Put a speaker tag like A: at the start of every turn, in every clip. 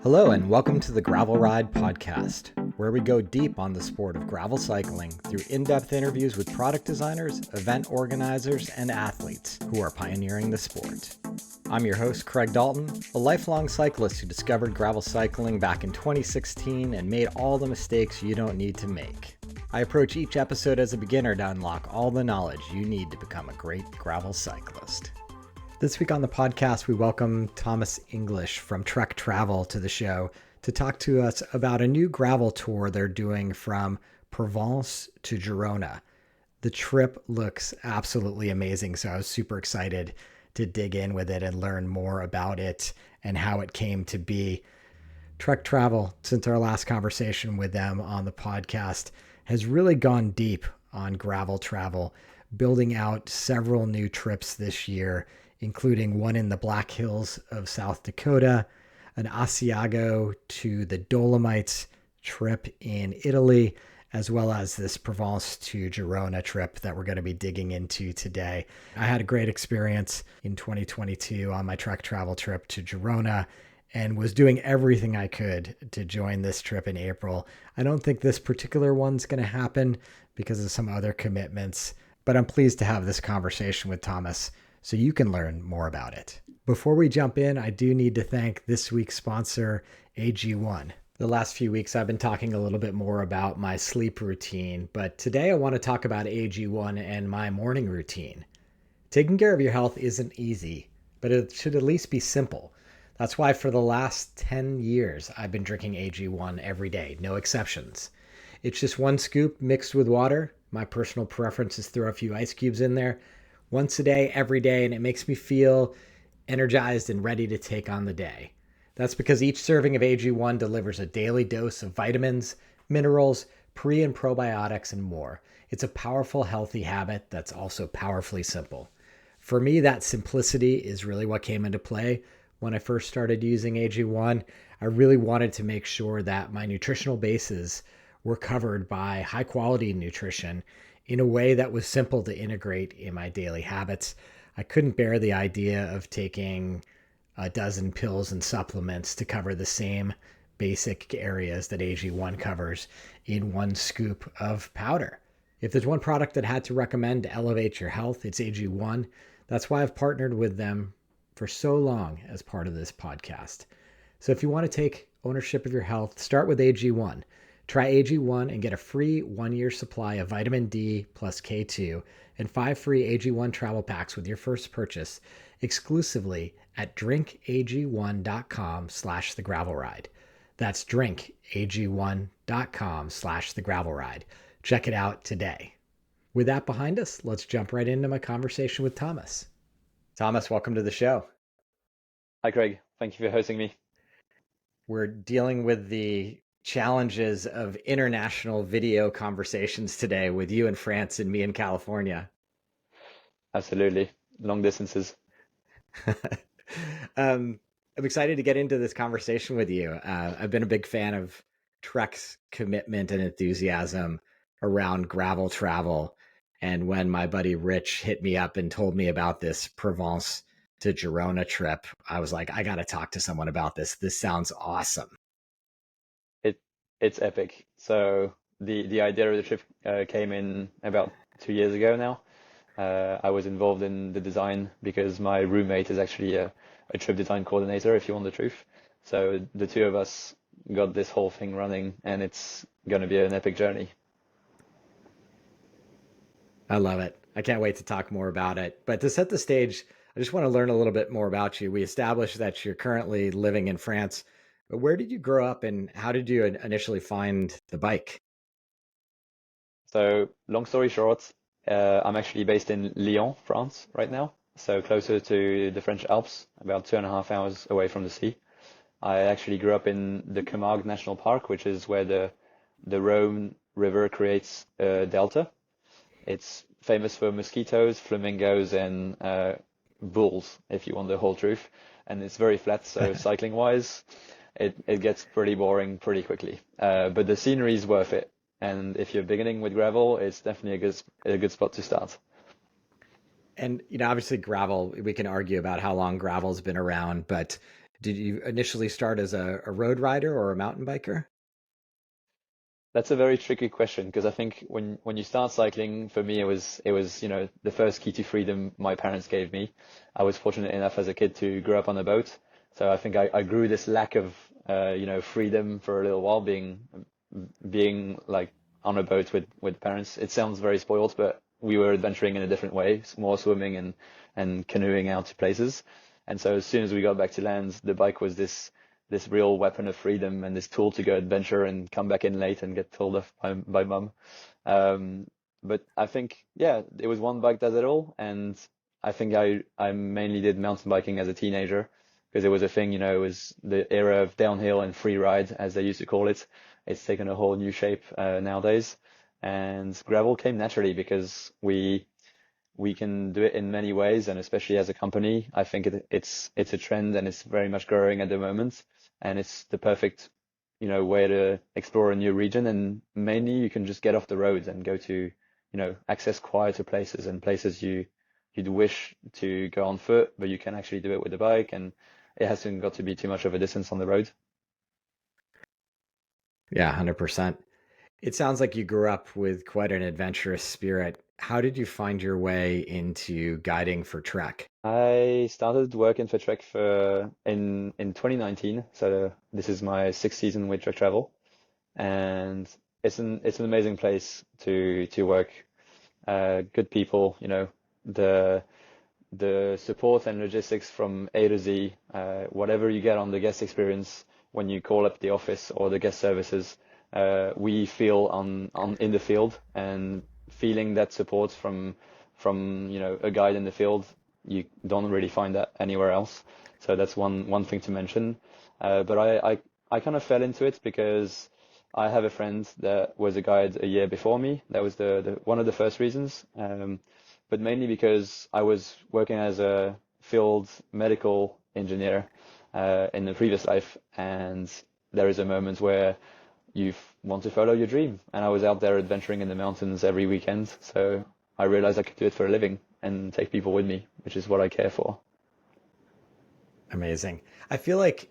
A: Hello, and welcome to the Gravel Ride podcast, where we go deep on the sport of gravel cycling through in-depth interviews with product designers, event organizers, and athletes who are pioneering the sport. I'm your host, Craig Dalton, a lifelong cyclist who discovered gravel cycling back in 2016 and made all the mistakes you don't need to make. I approach each episode as a beginner to unlock all the knowledge you need to become a great gravel cyclist. This week on the podcast, we welcome Thomas English from Trek Travel to the show to talk to us about a new gravel tour they're doing from Provence to Girona. The trip looks absolutely amazing, so I was super excited to dig in with it and learn more about it and how it came to be. Trek Travel, since our last conversation with them on the podcast, has really gone deep on gravel travel, building out several new trips this year, including one in the Black Hills of South Dakota, an Asiago to the Dolomites trip in Italy, as well as this Provence to Girona trip that we're going to be digging into today. I had a great experience in 2022 on my Trek Travel trip to Girona and was doing everything I could to join this trip in April. I don't think this particular one's going to happen because of some other commitments, but I'm pleased to have this conversation with Thomas so you can learn more about it. Before we jump in, I do need to thank this week's sponsor, AG1. The last few weeks, I've been talking a little bit more about my sleep routine, but today I want to talk about AG1 and my morning routine. Taking care of your health isn't easy, but it should at least be simple. That's why for the last 10 years, I've been drinking AG1 every day, no exceptions. It's just one scoop mixed with water. My personal preference is throw a few ice cubes in there once a day, every day, and it makes me feel energized and ready to take on the day. That's because each serving of AG1 delivers a daily dose of vitamins, minerals, pre and probiotics, and more. It's a powerful, healthy habit that's also powerfully simple. For me, that simplicity is really what came into play when I first started using AG1. I really wanted to make sure that my nutritional bases were covered by high quality nutrition in a way that was simple to integrate in my daily habits. I couldn't bear the idea of taking a dozen pills and supplements to cover the same basic areas that AG1 covers in one scoop of powder. If there's one product that I had to recommend to elevate your health, it's AG1. That's why I've partnered with them for so long as part of this podcast. So if you want to take ownership of your health, start with AG1. Try AG1 and get a free 1-year supply of vitamin D plus K2 and 5 free AG1 travel packs with your first purchase exclusively at drinkag1.com/thegravelride. That's drinkag1.com/thegravelride. Check it out today. With that behind us, let's jump right into my conversation with Thomas. Thomas, welcome to the show.
B: Hi, Craig. Thank you for hosting me.
A: We're dealing with the challenges of international video conversations today with you in France and me in California.
B: Absolutely. Long distances.
A: I'm excited to get into this conversation with you. I've been a big fan of Trek's commitment and enthusiasm around gravel travel. And when my buddy Rich hit me up and told me about this Provence to Girona trip, I was like, I got to talk to someone about this. This sounds awesome.
B: It's epic. So the idea of the trip came in about 2 years ago now. I was involved in the design because my roommate is actually a trip design coordinator, if you want the truth. So the two of us got this whole thing running, and it's going to be an epic journey.
A: I love it. I can't wait to talk more about it. But to set the stage, I just want to learn a little bit more about you. We established that you're currently living in France. But where did you grow up and how did you initially find the bike?
B: So long story short, I'm actually based in Lyon, France right now. So closer to the French Alps, about 2.5 hours away from the sea. I actually grew up in the Camargue National Park, which is where the Rhone River creates a delta. It's famous for mosquitoes, flamingos, and bulls, if you want the whole truth. And it's very flat, so cycling-wise, it gets pretty boring pretty quickly. But the scenery is worth it. And if you're beginning with gravel, it's definitely a good spot to start.
A: And, obviously gravel, we can argue about how long gravel's been around, but Did you initially start as a road rider or a mountain biker?
B: That's a very tricky question because I think when you start cycling, for me it was the first key to freedom my parents gave me. I was fortunate enough as a kid to grow up on a boat, so I think I grew this lack of freedom for a little while, being like on a boat with parents. It sounds very spoiled, but we were adventuring in a different way, more swimming and canoeing out to places. And so as soon as we got back to land, the bike was this real weapon of freedom and this tool to go adventure and come back in late and get told off by mum. Um, but I think, yeah, it was one bike does it all. And I think I mainly did mountain biking as a teenager because it was a thing, it was the era of downhill and free ride, as they used to call it. It's taken a whole new shape nowadays. And gravel came naturally because we can do it in many ways, and especially as a company, I think it's a trend and it's very much growing at the moment, and it's the perfect way to explore a new region. And mainly you can just get off the road and go to access quieter places and places you'd wish to go on foot, but you can actually do it with a bike, and it hasn't got to be too much of a distance on the road.
A: Yeah, 100%. It sounds like you grew up with quite an adventurous spirit. How did you find your way into guiding for Trek?
B: I started working for Trek in 2019, so this is my sixth season with Trek Travel, and it's an amazing place to work. Good people, the the support and logistics from A to Z, whatever you get on the guest experience when you call up the office or the guest services, we feel on in the field, and feeling that support from a guide in the field, you don't really find that anywhere else. So that's one thing to mention. But I kind of fell into it because I have a friend that was a guide a year before me. That was the one of the first reasons. But mainly because I was working as a field medical engineer in the previous life, and there is a moment where you want to follow your dream. And I was out there adventuring in the mountains every weekend, so I realized I could do it for a living and take people with me, which is what I care for.
A: Amazing. I feel like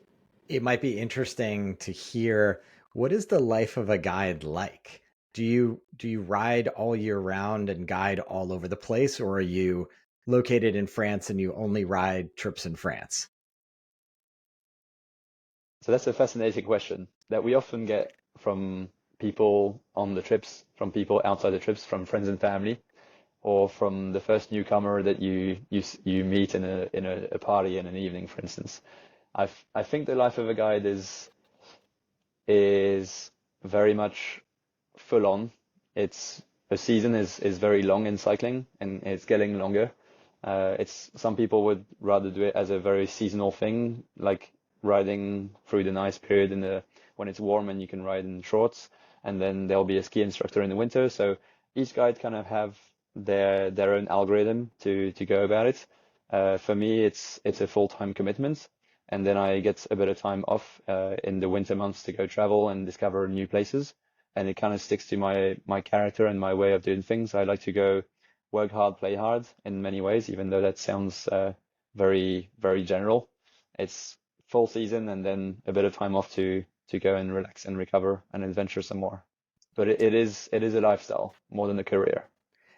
A: it might be interesting to hear what is the life of a guide like? Do you ride all year round and guide all over the place, or are you located in France and you only ride trips in France?
B: So that's a fascinating question that we often get from people on the trips, from people outside the trips, from friends and family, or from the first newcomer that you meet in a party in an evening, for instance. I think the life of a guide is very much full on. It's a season is very long in cycling, and it's getting longer. It's some people would rather do it as a very seasonal thing, like riding through the nice period when it's warm and you can ride in shorts, and then there'll be a ski instructor in the winter. So each guide kind of have their own algorithm to go about it. For me, it's a full-time commitment, and then I get a bit of time off in the winter months to go travel and discover new places. And it kind of sticks to my character and my way of doing things. I like to go work hard, play hard in many ways, even though that sounds very, very general. It's full season and then a bit of time off to go and relax and recover and adventure some more. But it is a lifestyle more than a career.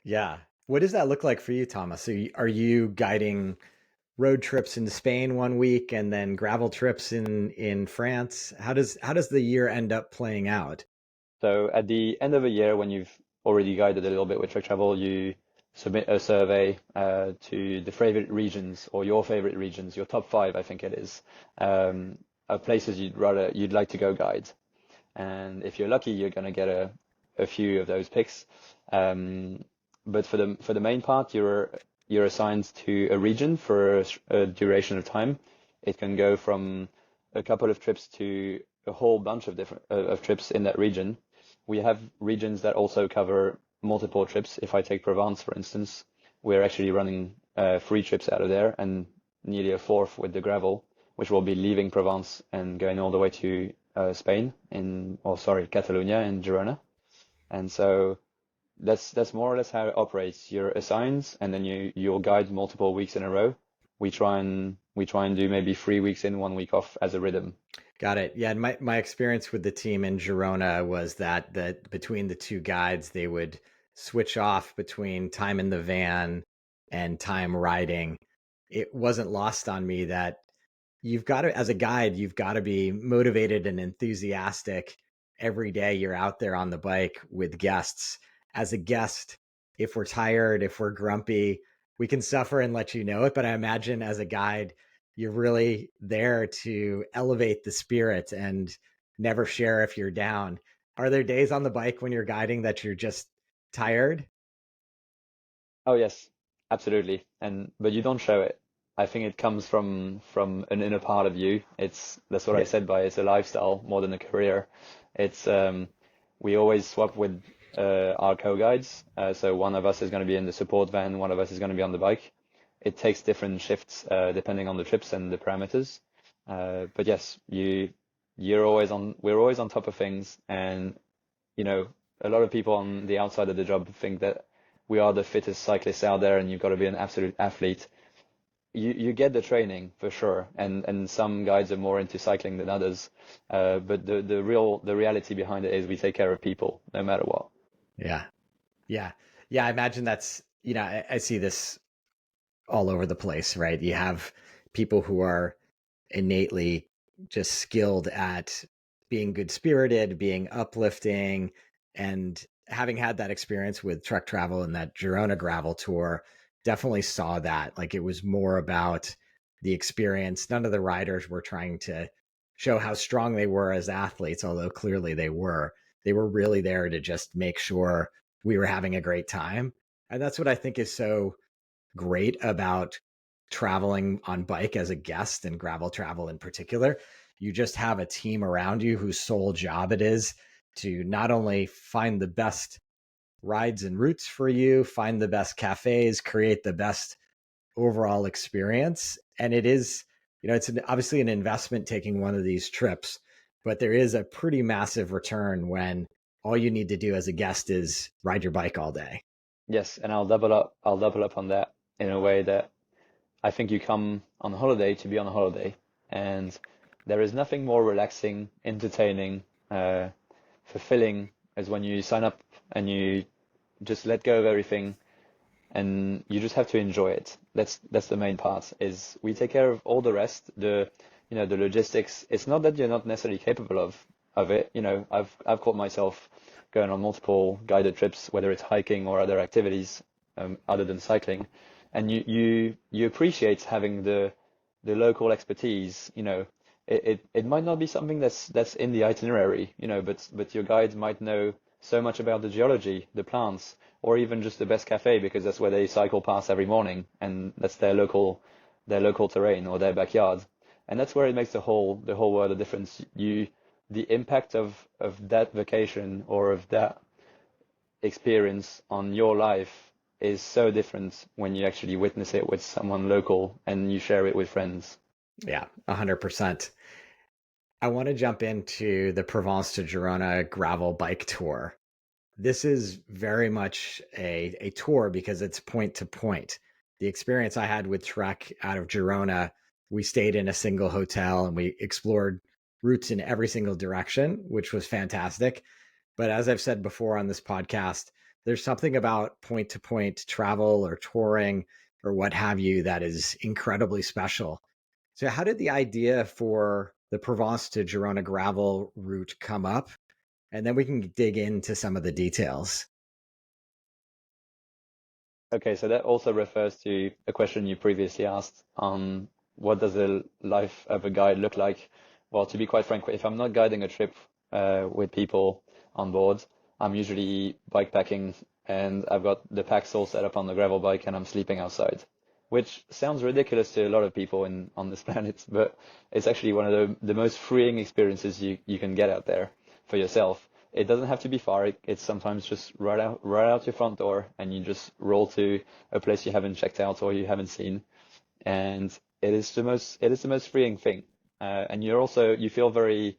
A: Yeah. What does that look like for you, Thomas? Are you guiding road trips into Spain one week and then gravel trips in France? How does the year end up playing out?
B: So at the end of a year, when you've already guided a little bit with Trek Travel, you submit a survey to the favorite regions or your favorite regions, your top five, I think it is, of places you'd like to go guide. And if you're lucky, you're going to get a few of those picks. Um, but for the main part, you're assigned to a region for a duration of time. It can go from a couple of trips to a whole bunch of different of trips in that region. We have regions that also cover multiple trips. If I take Provence, for instance, we're actually running three trips out of there and nearly a fourth with the gravel, which will be leaving Provence and going all the way to Spain Catalonia in Girona. And so that's more or less how it operates. You're assigned, and then you'll guide multiple weeks in a row, we try and do maybe 3 weeks in, 1 week off as a rhythm.
A: Got it. Yeah, and my experience with the team in Girona was that between the two guides, they would switch off between time in the van and time riding. It wasn't lost on me that you've got to, as a guide, you've got to be motivated and enthusiastic every day you're out there on the bike with guests. As a guest, if we're tired, if we're grumpy, we can suffer and let you know it. But I imagine as a guide, you're really there to elevate the spirit and never share if you're down. Are there days on the bike when you're guiding that you're just tired?
B: Oh yes, absolutely. And but you don't show it. I think it comes from an inner part of you. That's what I
A: Yeah.
B: said by it's a lifestyle more than a career. It's we always swap with our co-guides. So one of us is going to be in the support van, one of us is going to be on the bike. It takes different shifts depending on the trips and the parameters. But yes, we're always on top of things, and you know, a lot of people on the outside of the job think that we are the fittest cyclists out there and you've got to be an absolute athlete. You get the training for sure, and some guides are more into cycling than others. But the reality behind it is we take care of people no matter what.
A: Yeah. Yeah. Yeah. I imagine that's, I see this all over the place, right? You have people who are innately just skilled at being good spirited, being uplifting, and having had that experience with truck travel and that Girona gravel tour, definitely saw that. Like it was more about the experience. None of the riders were trying to show how strong they were as athletes, although clearly they were. They were really there to just make sure we were having a great time. And that's what I think is so great about traveling on bike as a guest and gravel travel in particular. You just have a team around you whose sole job it is to not only find the best rides and routes for you, find the best cafes, create the best overall experience. And it is, it's obviously an investment taking one of these trips, but there is a pretty massive return when all you need to do as a guest is ride your bike all day.
B: Yes, and I'll double up on that in a way that I think you come on holiday to be on a holiday, and there is nothing more relaxing, entertaining, fulfilling as when you sign up and you just let go of everything and you just have to enjoy it. That's the main part. Is we take care of all the rest, the logistics. It's not that you're not necessarily capable of it. I've caught myself going on multiple guided trips, whether it's hiking or other activities other than cycling, and you appreciate having the local expertise. It might not be something that's in the itinerary, but your guide might know so much about the geology, the plants, or even just the best cafe because that's where they cycle past every morning and that's their local terrain or their backyard. And that's where it makes the whole world a difference. The impact of that vacation or of that experience on your life is so different when you actually witness it with someone local and you share it with friends.
A: Yeah, 100%. I want to jump into the Provence to Girona gravel bike tour. This is very much a tour because it's point to point. The experience I had with Trek out of Girona, we stayed in a single hotel and we explored routes in every single direction, which was fantastic. But as I've said before on this podcast, there's something about point to point travel or touring or what have you that is incredibly special. So, how did the idea for the Provence to Girona gravel route come up? And then we can dig into some of the details.
B: Okay, so that also refers to a question you previously asked on what does the life of a guide look like? Well, to be quite frank, if I'm not guiding a trip with people on board, I'm usually bike packing and I've got the packs all set up on the gravel bike and I'm sleeping outside, which sounds ridiculous to a lot of people on this planet, but it's actually one of the most freeing experiences you can get out there for yourself. It doesn't have to be far. It's sometimes just right out your front door, and you just roll to a place you haven't checked out or you haven't seen, and it is the most freeing thing. And you feel very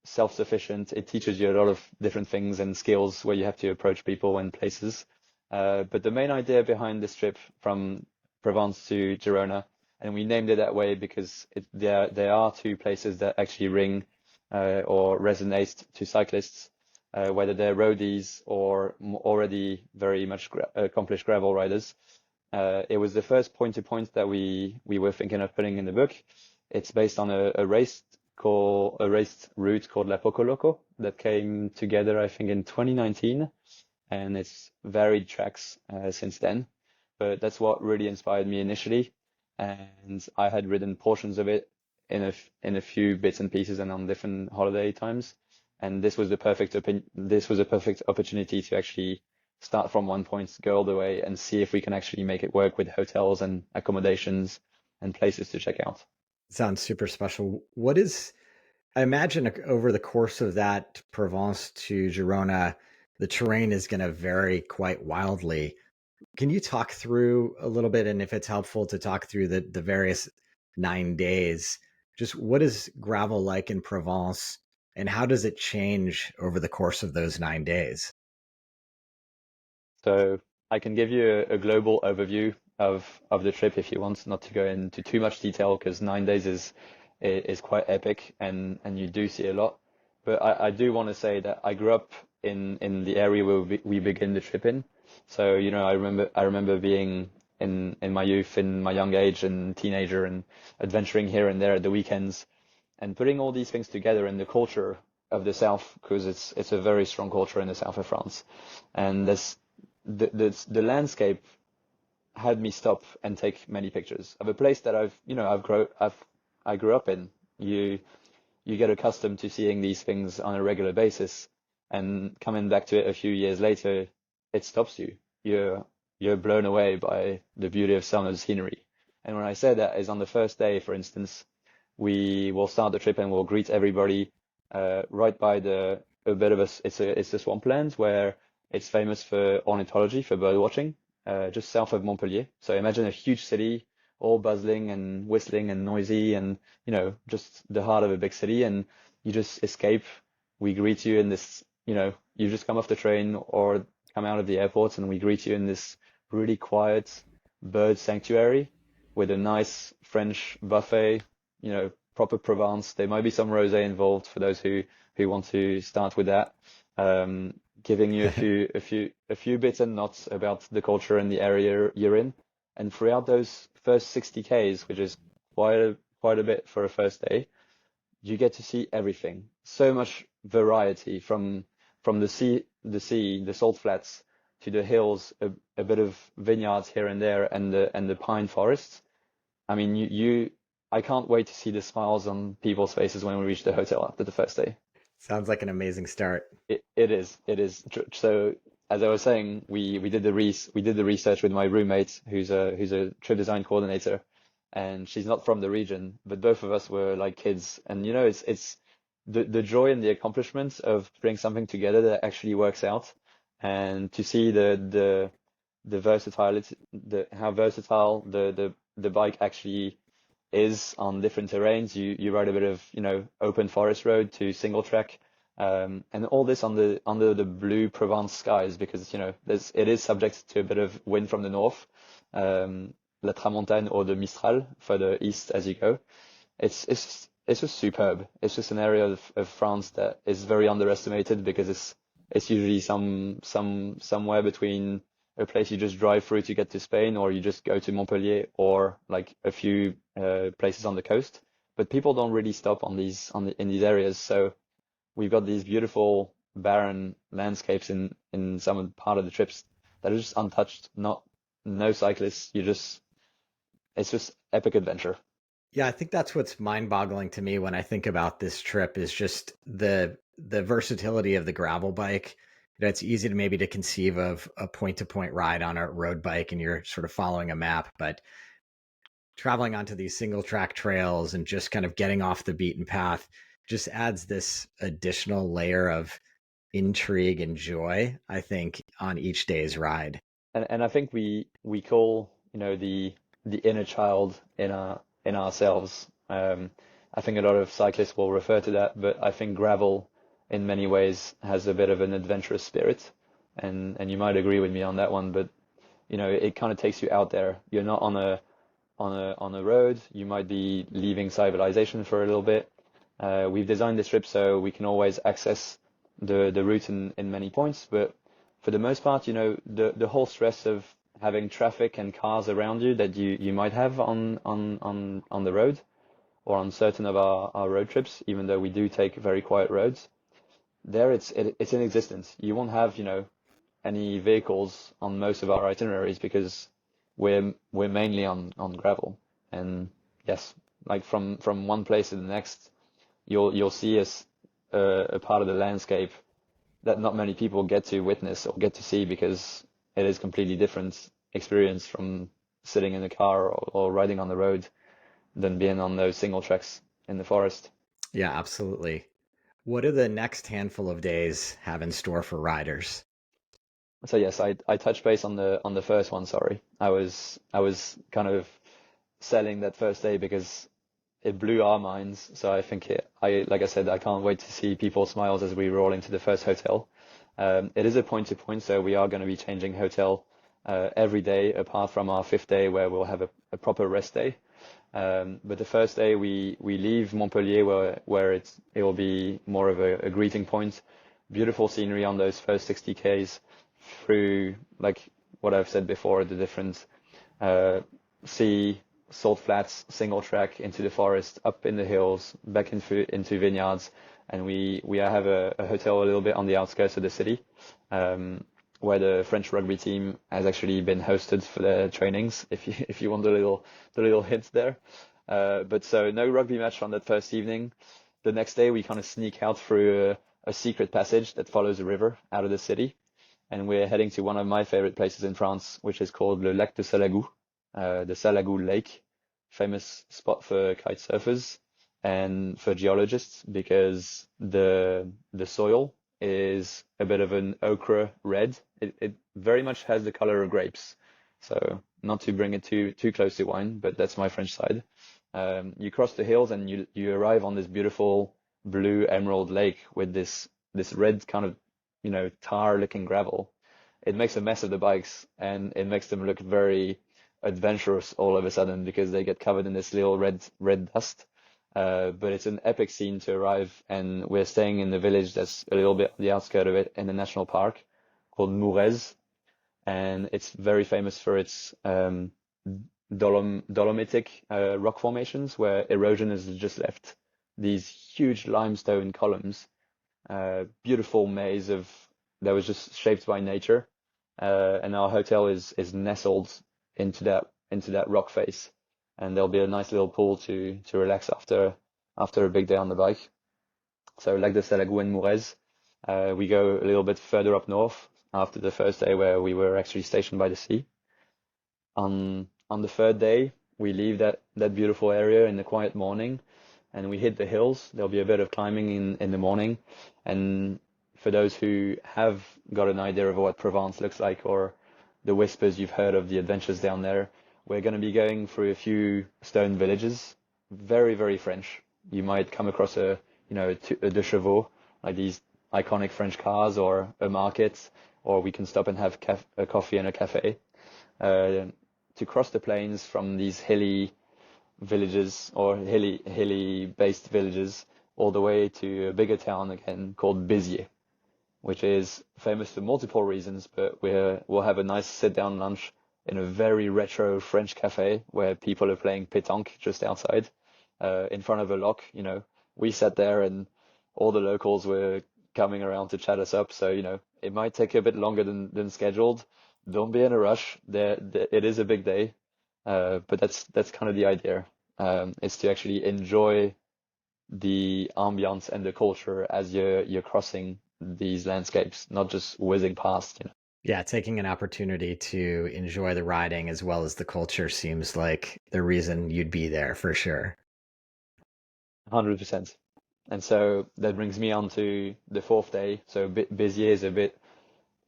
B: self-sufficient. It teaches you a lot of different things and skills where you have to approach people and places. But the main idea behind this trip from Provence to Girona, And we named it that way because there are two places that actually ring or resonate to cyclists, whether they're roadies or already very much accomplished gravel riders. It was the first point-to-point that we were thinking of putting in the book. It's based on a race route called La Poco Loco that came together, I think, in 2019, and it's varied tracks since then. But that's what really inspired me initially, and I had ridden portions of it in a few bits and pieces and on different holiday times. And this was the perfect opportunity to actually start from one point, go all the way, and see if we can actually make it work with hotels and accommodations and places to check out.
A: Sounds super special. I imagine over the course of that Provence to Girona, the terrain is going to vary quite wildly. Can you talk through a little bit, and if it's helpful to talk through the various 9 days, just what is gravel like in Provence and how does it change over the course of those 9 days?
B: So I can give you a global overview of the trip if you want, not to go into too much detail because 9 days is quite epic and you do see a lot. But I do want to say that I grew up in the area where we begin the trip in. So, I remember being in my youth, in my young age and teenager and adventuring here and there at the weekends and putting all these things together in the culture of the South, because it's a very strong culture in the south of France. And the landscape had me stop and take many pictures of a place that I grew up in. You get accustomed to seeing these things on a regular basis, and coming back to it a few years later, it stops you. You're blown away by the beauty of some of the scenery. And when I say that is on the first day, for instance, we will start the trip and we'll greet everybody right by a bit of it's a swampland where it's famous for ornithology, for bird watching, just south of Montpellier. So imagine a huge city, all buzzing and whistling and noisy and, just the heart of a big city, and you just escape. We greet you in this, you just come off the train or come out of the airport and we greet you in this really quiet bird sanctuary with a nice French buffet, proper Provence. There might be some rosé involved for those who want to start with that. Giving you a few bits and nots about the culture and the area you're in. And throughout those first 60 Ks, which is quite a bit for a first day, you get to see everything. So much variety from the salt flats to the hills, a bit of vineyards here and there, and the pine forests. I mean, I can't wait to see the smiles on people's faces when we reach the hotel after the first day.
A: Sounds like an amazing start.
B: It is. So as I was saying, we did the research with my roommate, who's a trip design coordinator, and she's not from the region, but both of us were like kids, and it's the joy and the accomplishment of putting something together that actually works out, and to see the versatility, how versatile the bike actually is on different terrains. You ride a bit of open forest road to single track, and all this under the blue Provence skies, because it is subject to a bit of wind from the north, la tramontane or the Mistral further east as you go. It's just superb. It's just an area of France that is very underestimated because it's usually somewhere between a place you just drive through to get to Spain, or you just go to Montpellier, or like a few places on the coast. But people don't really stop in these areas. So we've got these beautiful barren landscapes in some part of the trips that are just untouched. No cyclists. It's just epic adventure.
A: Yeah, I think that's what's mind-boggling to me when I think about this trip is just the versatility of the gravel bike. It's easy to conceive of a point-to-point ride on a road bike and you're sort of following a map, but traveling onto these single track trails and just kind of getting off the beaten path just adds this additional layer of intrigue and joy, I think, on each day's ride.
B: And I think we call the inner child in ourselves. I think a lot of cyclists will refer to that, but I think gravel in many ways has a bit of an adventurous spirit, and you might agree with me on that one. But it kind of takes you out there. You're not on on a road. You might be leaving civilization for a little bit. We've designed this trip so we can always access the route in many points, but for the most part, the whole stress of having traffic and cars around you that you might have on the road or on certain of our road trips, even though we do take very quiet roads, there it's in existence. You won't have, any vehicles on most of our itineraries because we're mainly on gravel. And yes, like from one place to the next, you'll see a part of the landscape that not many people get to witness or get to see because it is completely different experience from sitting in a car or riding on the road than being on those single tracks in the forest.
A: Yeah, absolutely. What do the next handful of days have in store for riders?
B: So yes, I touched base on the first one. Sorry, I was kind of selling that first day because it blew our minds. So I think like I said, I can't wait to see people's smiles as we roll into the first hotel. It is a point to point, so we are going to be changing hotel every day apart from our fifth day where we'll have a proper rest day. But the first day we leave Montpellier where it will be more of a greeting point. Beautiful scenery on those first 60 Ks through, like what I've said before, the different sea, salt flats, single track into the forest, up in the hills, back into vineyards, and we have a hotel a little bit on the outskirts of the city, where the French rugby team has actually been hosted for their trainings. If you want the little hint there, but so no rugby match on that first evening. The next day we kind of sneak out through a secret passage that follows a river out of the city, and we're heading to one of my favorite places in France, which is called Le Lac de Salagou, the Salagou Lake, famous spot for kite surfers and for geologists because the soil is a bit of an ochre red. It very much has the color of grapes. So not to bring it too close to wine, but that's my French side. You cross the hills and you arrive on this beautiful blue emerald lake with this red kind of tar looking gravel. It makes a mess of the bikes and it makes them look very adventurous all of a sudden because they get covered in this little red dust. But it's an epic scene to arrive, and we're staying in the village that's a little bit on the outskirts of it in a national park called Mourez, and it's very famous for its dolomitic rock formations where erosion has just left these huge limestone columns, beautiful maze of that was just shaped by nature, and our hotel is nestled into that rock face, and there'll be a nice little pool to relax after a big day on the bike. So Lac de Salagou and Mourez. We go a little bit further up north after the first day where we were actually stationed by the sea. On the third day, we leave that beautiful area in the quiet morning, and we hit the hills. There'll be a bit of climbing in the morning, and for those who have got an idea of what Provence looks like or the whispers you've heard of the adventures down there, we're going to be going through a few stone villages, very, very French. You might come across a deux chevaux, like these iconic French cars, or a market, or we can stop and have a coffee in a cafe. To cross the plains from these hilly villages or hilly based villages all the way to a bigger town again called Béziers, which is famous for multiple reasons, but we'll have a nice sit-down lunch in a very retro French cafe where people are playing pétanque just outside, in front of a lock. We sat there and all the locals were coming around to chat us up. So, it might take a bit longer than scheduled. Don't be in a rush. It is a big day, but that's kind of the idea. Is to actually enjoy the ambiance and the culture as you're crossing these landscapes, not just whizzing past.
A: Yeah, taking an opportunity to enjoy the riding as well as the culture seems like the reason you'd be there for sure.
B: 100%. And so that brings me on to the fourth day. So Béziers is a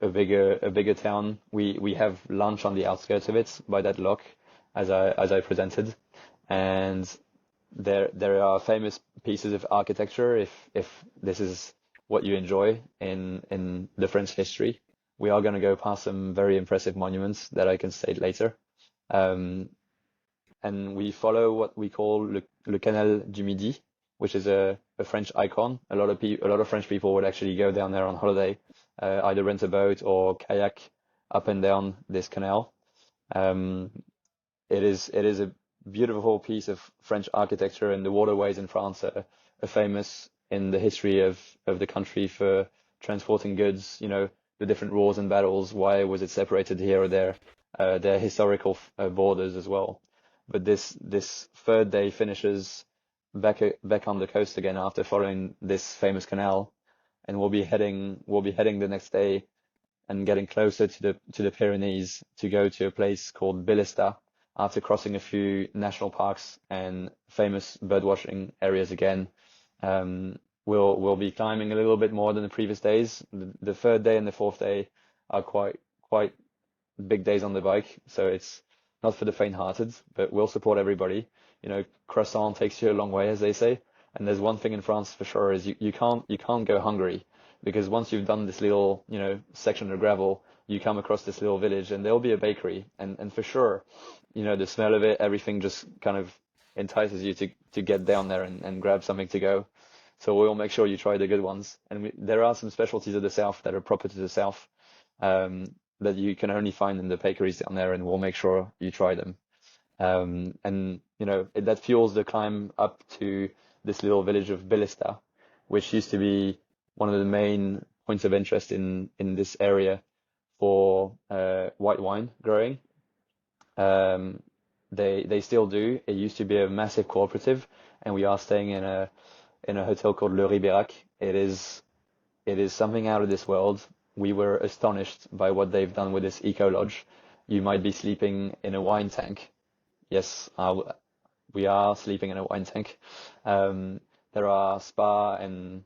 B: bigger town. We have lunch on the outskirts of it by that lock, as I presented, and there are famous pieces of architecture. If this is what you enjoy in the French history, we are going to go past some very impressive monuments that I can state later. and we follow what we call le Canal du Midi, which is a French icon. A lot of French people would actually go down there on holiday, either rent a boat or kayak up and down this canal. Um, it is a beautiful piece of French architecture, and the waterways in France are famous in the history of the country for transporting goods. The different wars and battles. Why was it separated here or there? Their historical borders as well. But this third day finishes back on the coast again after following this famous canal, and we'll be heading the next day and getting closer to the Pyrenees to go to a place called Billesta after crossing a few national parks and famous birdwatching areas again. We'll be climbing a little bit more than the previous days. The third day and the fourth day are quite big days on the bike, so it's not for the faint-hearted, but we'll support everybody. Croissant takes you a long way, as they say. And there's one thing in France for sure is you can't go hungry, because once you've done this little section of gravel, you come across this little village and there'll be a bakery, and for sure, the smell of it, everything just kind of entices you to get down there and grab something to go. So we'll make sure you try the good ones. And there are some specialties of the south that are proper to the south, that you can only find in the bakeries down there, and we'll make sure you try them. And that fuels the climb up to this little village of Billesta, which used to be one of the main points of interest in this area for white wine growing. They still do. It used to be a massive cooperative, and we are staying in a hotel called Le Ribérac. It is something out of this world. We were astonished by what they've done with this eco lodge. You might be sleeping in a wine tank. Yes, we are sleeping in a wine tank. There are spa and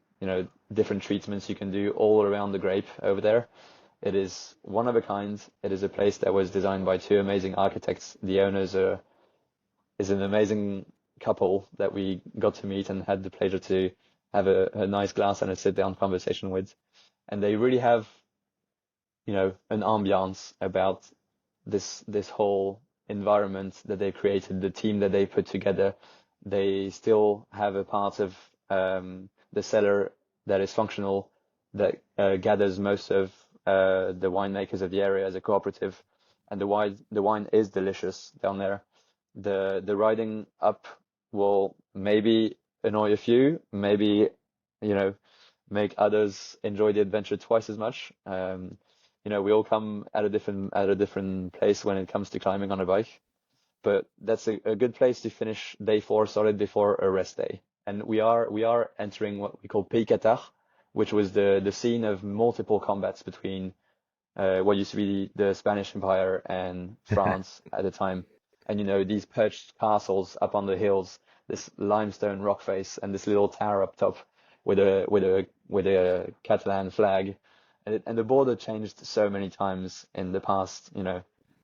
B: different treatments you can do all around the grape over there. It is one of a kind. It is a place that was designed by two amazing architects. The owners is an amazing couple that we got to meet and had the pleasure to have a nice glass and a sit-down conversation with. And they really have, an ambiance about this whole environment that they created, the team that they put together. They still have a part of the cellar that is functional, that gathers most of the winemakers of the area as a cooperative, and the wine is delicious down there. The riding up will maybe annoy a few, maybe make others enjoy the adventure twice as much. We all come at a different place when it comes to climbing on a bike, but that's a good place to finish day 4 solid before a rest day. And we are entering what we call Pays Cathare, which was the scene of multiple combats between what used to be the Spanish Empire and France at the time. And these perched castles up on the hills, this limestone rock face, and this little tower up top with a Catalan flag. And the border changed so many times in the past,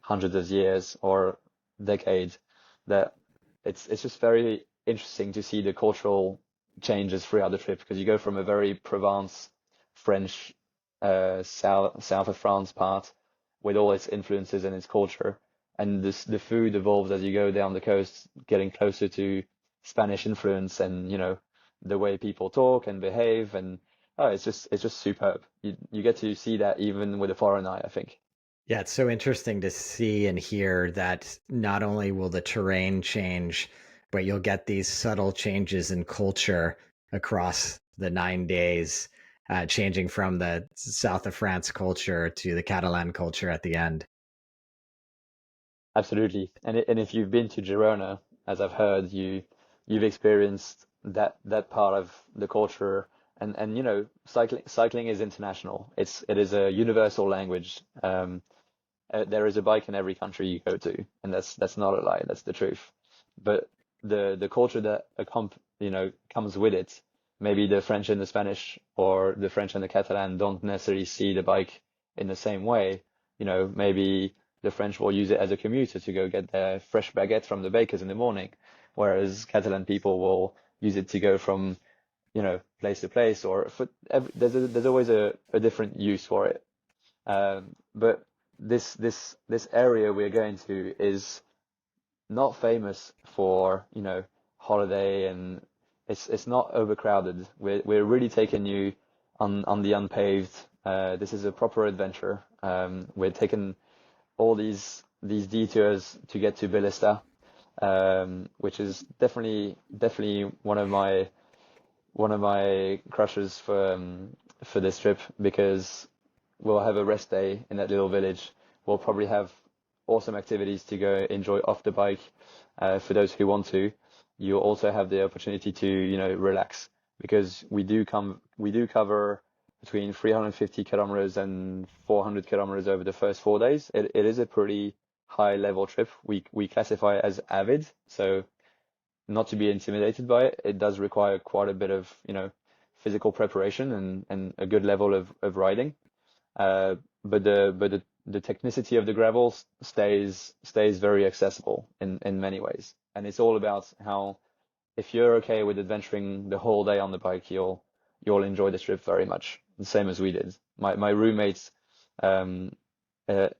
B: hundreds of years or decades, that it's just very interesting to see the cultural changes throughout the trip, because you go from a very Provence, French, south of France part with all its influences and its culture, and the food evolves as you go down the coast, getting closer to Spanish influence, and the way people talk and behave, and it's just superb. You get to see that even with a foreign eye, I think.
A: Yeah, it's so interesting to see and hear that not only will the terrain change, but you'll get these subtle changes in culture across the 9 days, changing from the south of France culture to the Catalan culture at the end.
B: Absolutely. And if you've been to Girona, as I've heard, you've experienced that part of the culture, and cycling is international. It is a universal language. There is a bike in every country you go to, and that's not a lie. That's the truth. But the culture that comes with it, maybe the French and the Spanish, or the French and the Catalan, don't necessarily see the bike in the same way. Maybe the French will use it as a commuter to go get their fresh baguette from the bakers in the morning, whereas Catalan people will use it to go from place to place, or there's always a different use for it. But this area we're going to is not famous for, holiday, and it's not overcrowded. We're really taking you on the unpaved. This is a proper adventure. We're taking all these detours to get to Bellesta, which is definitely one of my crushes for this trip, because we'll have a rest day in that little village. We'll probably have awesome activities to go enjoy off the bike. For those who want to, you also have the opportunity to, relax, because we do cover between 350 kilometers and 400 kilometers over the first 4 days. It is a pretty high level trip. We classify it as avid, so not to be intimidated by it. It does require quite a bit of, physical preparation and a good level of riding. But the technicity of the gravel stays very accessible in many ways. And it's all about how, if you're okay with adventuring the whole day on the bike, you'll enjoy the trip very much, the same as we did. My roommates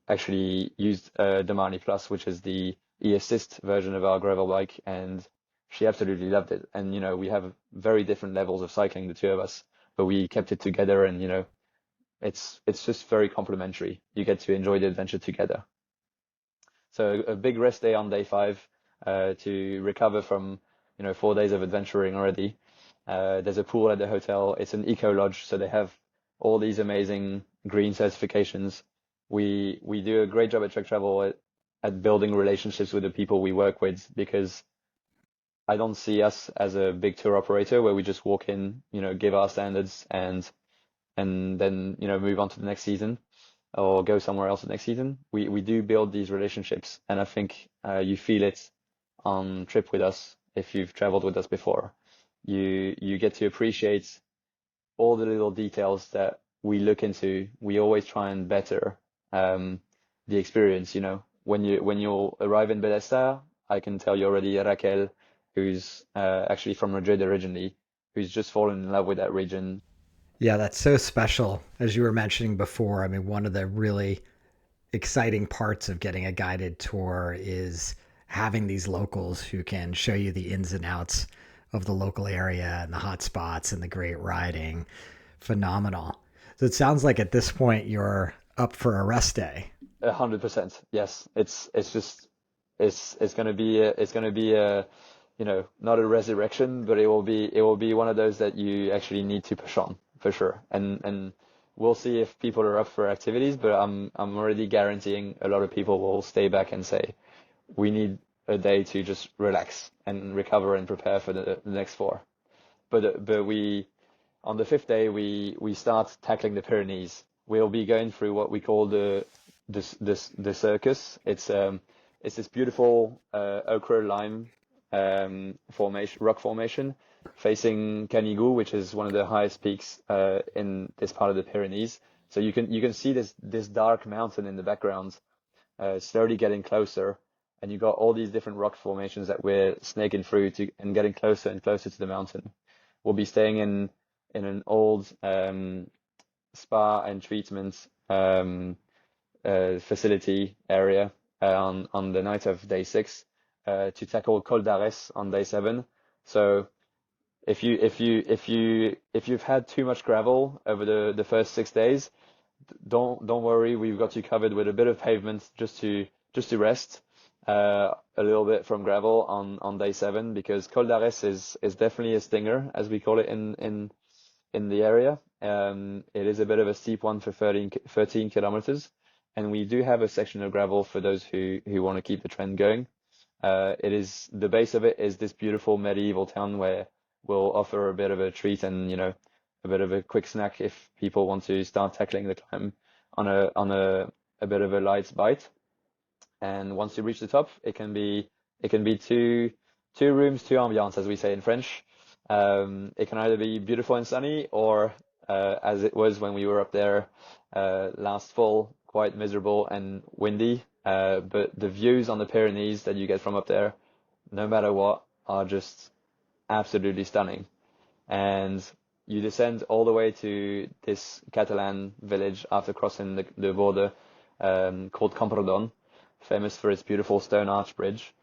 B: actually used the Mani Plus, which is the e-assist version of our gravel bike, and she absolutely loved it. And we have very different levels of cycling, the two of us, but we kept it together, and it's just very complimentary. You get to enjoy the adventure together. So a big rest day on day 5 to recover from 4 days of adventuring already. There's a pool at the hotel. It's an eco lodge, so they have all these amazing green certifications. We do a great job at Trek Travel at building relationships with the people we work with, because I don't see us as a big tour operator where we just walk in, give our standards, and then move on to the next season or go somewhere else the next season. We do build these relationships, and I think you feel it on trip with us. If you've traveled with us before, you get to appreciate all the little details that we look into. We always try and better the experience. When you arrive in Bellesta, I can tell you already, Raquel, who's actually from Madrid originally, who's just fallen in love with that region.
A: Yeah, that's so special. As you were mentioning before, I mean, one of the really exciting parts of getting a guided tour is having these locals who can show you the ins and outs of the local area and the hot spots and the great riding. Phenomenal. So it sounds like at this point you're up for a rest day.
B: 100%. Yes, it's gonna be a not a resurrection, but it will be one of those that you actually need to push on for sure. And we'll see if people are up for activities, but I'm already guaranteeing a lot of people will stay back and say we need a day to just relax and recover and prepare for the next 4. But we on the 5th day we start tackling the Pyrenees. We'll be going through what we call the circus. It's this beautiful ochre lime rock formation facing Canigou, which is one of the highest peaks in this part of the Pyrenees. So you can see this dark mountain in the background, slowly getting closer, and you got all these different rock formations that we're snaking through and getting closer and closer to the mountain. We'll be staying in an old spa and treatment facility area on the night of day 6 to tackle Col d'Ares on day 7. So if you've had too much gravel over the first 6 days, don't worry. We've got you covered with a bit of pavement just to rest a little bit from gravel on day 7, because Col d'Ares is definitely a stinger, as we call it in the area. It is a bit of a steep one for 13 kilometers, and we do have a section of gravel for those who want to keep the trend going. The base of it is this beautiful medieval town where we'll offer a bit of a treat and a bit of a quick snack if people want to start tackling the climb on a bit of a light bite. And once you reach the top, it can be two rooms, two ambiance, as we say in French. It can either be beautiful and sunny, or as it was when we were up there last fall, quite miserable and windy. But the views on the Pyrenees that you get from up there, no matter what, are just absolutely stunning. And you descend all the way to this Catalan village after crossing the border, called Camprodon, famous for its beautiful stone arch bridge.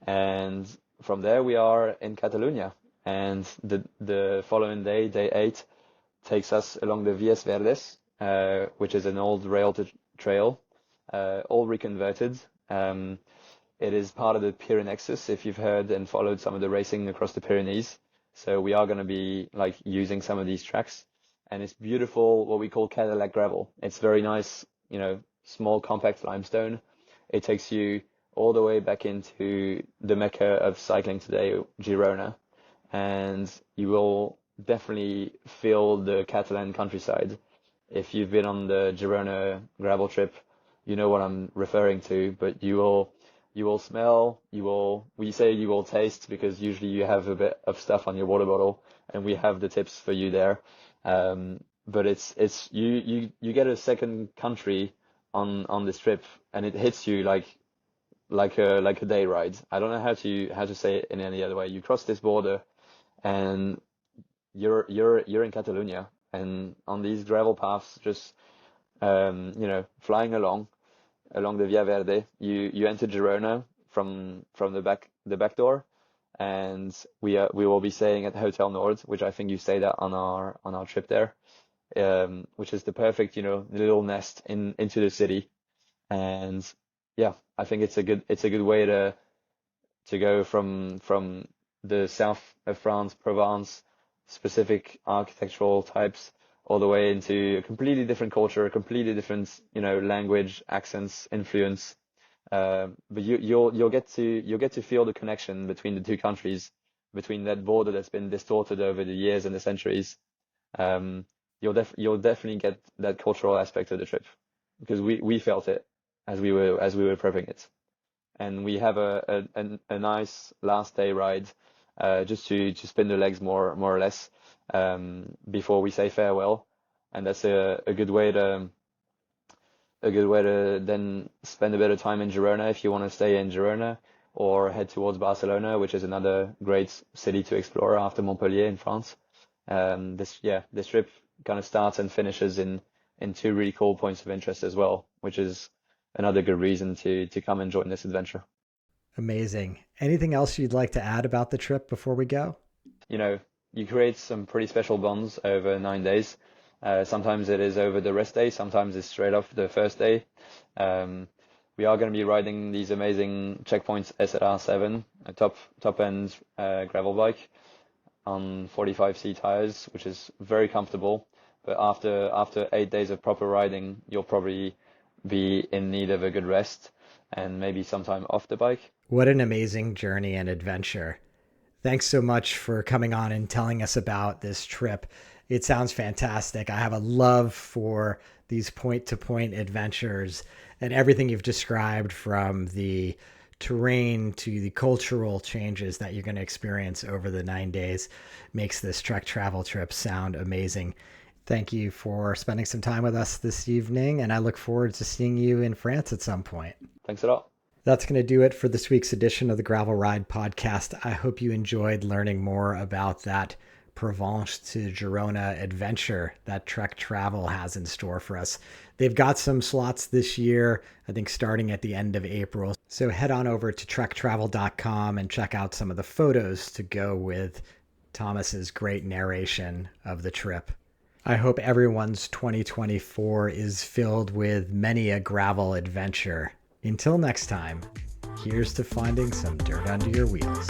B: And from there we are in Catalonia. And the following day, day 8, takes us along the Vies Verdes, which is an old trail, all reconverted. It is part of the Pyrenexes, if you've heard and followed some of the racing across the Pyrenees. So we are going to be like using some of these tracks, and it's beautiful, what we call Cadillac gravel. It's very nice, small compact limestone. It takes you all the way back into the mecca of cycling today, Girona, and you will definitely feel the Catalan countryside. If you've been on the Girona gravel trip, you know what I'm referring to, but you will smell, we say you will taste, because usually you have a bit of stuff on your water bottle, and we have the tips for you there. But it's you get a second country on this trip, and it hits you like a day ride. I don't know how to say it in any other way. You cross this border, and you're in Catalonia, and on these gravel paths, just flying along the Via Verde, you enter Girona from the back door, and we will be staying at Hotel Nord, which I think you stayed at on our trip there, which is the perfect little nest into the city. And yeah, I think it's a good way to go from the south of France, Provence, specific architectural types, all the way into a completely different culture, a completely different, language, accents, influence. But you'll get to feel the connection between the two countries, between that border that's been distorted over the years and the centuries. You'll definitely get that cultural aspect of the trip, because we felt it as we were prepping it. And we have a nice last day ride, just to spin the legs more or less, before we say farewell. And that's a good way to then spend a bit of time in Girona if you want to stay in Girona, or head towards Barcelona, which is another great city to explore after Montpellier in France. This trip kind of starts and finishes in two really cool points of interest as well, which is another good reason to come and join this adventure.
A: Amazing. Anything else you'd like to add about the trip before we go?
B: You create some pretty special bonds over 9 days. Sometimes it is over the rest day, sometimes it's straight off the first day. We are going to be riding these amazing Checkpoints SLR7, a top end gravel bike on 45C tires, which is very comfortable. But after 8 days of proper riding, you'll probably be in need of a good rest and maybe some time off the bike.
A: What an amazing journey and adventure. Thanks so much for coming on and telling us about this trip. It sounds fantastic. I have a love for these point-to-point adventures, and everything you've described, from the terrain to the cultural changes that you're going to experience over the 9 days, makes this Trek travel trip sound amazing. Thank you for spending some time with us this evening, and I look forward to seeing you in France at some point.
B: Thanks a lot.
A: That's going to do it for this week's edition of the Gravel Ride podcast. I hope you enjoyed learning more about that Provence to Girona adventure that Trek Travel has in store for us. They've got some slots this year, I think starting at the end of April. So head on over to trektravel.com and check out some of the photos to go with Thomas's great narration of the trip. I hope everyone's 2024 is filled with many a gravel adventure. Until next time, here's to finding some dirt under your wheels.